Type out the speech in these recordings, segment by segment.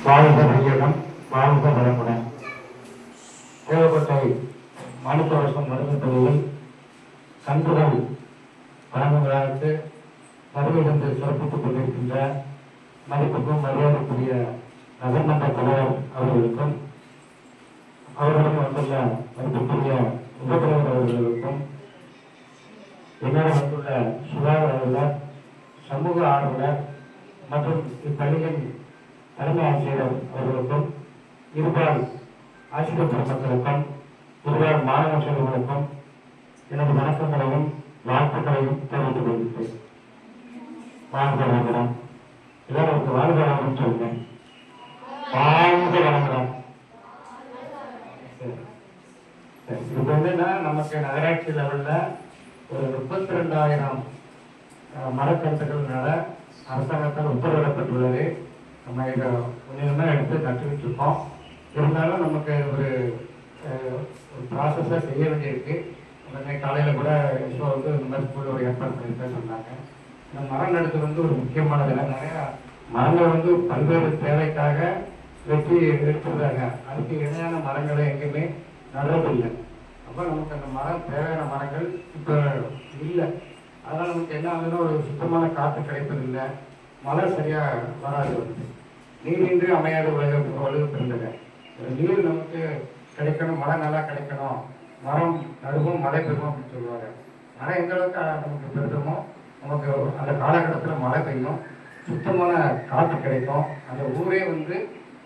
வாழ்க வையகம், வாழ்க வளமுடன். கோவப்பட்டை மாணிக்கவாசகம் மருந்து பள்ளியில் கன்றுகள் வழங்குவதற்கு வருகையிலிருந்து சிறப்பித்துக் கொண்டிருக்கின்ற மதிப்புக்கும் மரியாதைக்குரிய நகர்மன்ற தலைவர் அவர்களுக்கும், அவர்களும் வந்துள்ள மதிப்புக்குரிய உபதலைவர் அவர்களுக்கும், என்னோட வந்துள்ள சுகாதார அலுவலர், சமூக ஆர்வலர் மற்றும் இப்பள்ளியின் தலைமை ஆசிரியர் அவர்களுக்கும், இருபால் ஆசிரியர் பெருமக்களுக்கும், இருபால் மாணவ செல்வங்களுக்கும் எனது வணக்கங்களையும் வாழ்த்துக்களையும் தெரிவித்துக் கொள்கிறேன். வாழ்க வளமுடன். எல்லாரும் வாழ்க வளமுடன் சொல்லுங்க. வாழ்க வளமுடன். இது என்னன்னா, நமக்கு நகராட்சி லெவல்ல ஒரு 32,000 மரக்கன்றுகள் நட அரசாங்கத்தால் உத்தரவிடப்பட்டுள்ளது. நம்ம இதை கொஞ்சமாக எடுத்து நட்டுக்கிட்டு இருக்கோம். இருந்தாலும் நமக்கு ஒரு ப்ராசஸாக செய்ய வேண்டியிருக்கு. உடனே காலையில் கூட இப்போ வந்து இந்த மாதிரி ஸ்கூலில் ஒரு ஏற்பாடு பண்ணிட்டு சொன்னாங்க. இந்த மரம் நடுறது வந்து ஒரு முக்கியமானது. நிறையா மரங்கள் வந்து பல்வேறு தேவைக்காக வெட்டி எடுத்துருந்தாங்க. அதுக்கு இணையான மரங்களை எங்கேயுமே நடுறதில்லை. அப்போ நமக்கு அந்த மரம் தேவையான மரங்கள் இப்போ இல்லை. அதனால் நமக்கு என்ன ஆகுதுன்னா, ஒரு சுத்தமான காற்று கிடைப்பதில்லை, மழை சரியாக வராது, வந்து நீரின்றி அமையாத உலக பிறந்தது. நீர் நமக்கு கிடைக்கணும், மழை நல்லா கிடைக்கணும், மரம் நடுவோம் மழை பெறுவோம் அப்படின்னு சொல்லுவாங்க. மழை எந்த அளவுக்கு நமக்கு பெருதுமோ நமக்கு அந்த காலகட்டத்தில் மழை பெய்யும், சுத்தமான காற்று கிடைக்கும், அந்த ஊரே வந்து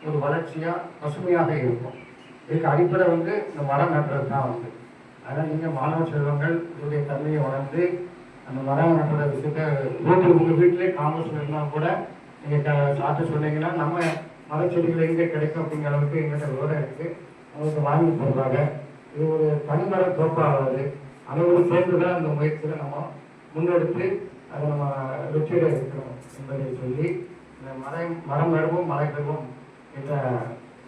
ஒரு வளர்ச்சியாக பசுமையாக இருக்கும். இதுக்கு அடிப்படை வந்து இந்த மரம் நடுறது தான் வந்து. அதனால் நீங்கள் மாணவ செல்வங்கள் இதனுடைய தன்மையை உணர்ந்து அந்த மரம் நடுற விஷயத்த வீட்டில் உங்கள் வீட்டிலே காமர்ஸ் இருந்தால் கூட நீங்கள் சாப்பிட்டு சொன்னீங்கன்னா நம்ம மரச்செடிகள் எங்கே கிடைக்கும் அப்படிங்கிற அளவுக்கு எங்கிட்ட விவரம் இருக்குது. அவங்களுக்கு வாங்கி போடுறாங்க. இது ஒரு தனிமர தோப்பாகாது. அனைவரும் சேர்ந்து தான் இந்த முயற்சியில் நம்ம முன்னெடுத்து அதை நம்ம வெற்றியிட இருக்கிறோம் என்பதை சொல்லி, இந்த மரம் நடுவோம் மழை பெறுவோம் என்ற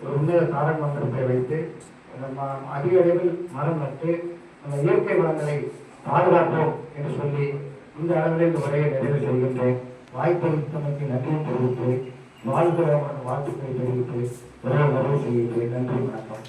ஒரு உன்னத தாரக மந்திரத்தை வைத்து நம்ம அதிக அளவில் மரம் நட்டு நம்ம இயற்கை வளங்களை பாதுகாப்போம் என்று சொல்லி இந்த அளவில் இந்த உரையை நிறைவு செய்கின்றேன். வாய்ப்பளித்தமைக்கு நன்றி தெரிவித்து வாழ்க்கை வாழ்த்துக்களை தெரிவித்து நிறைவு செய்கின்றேன். நன்றி, வணக்கம்.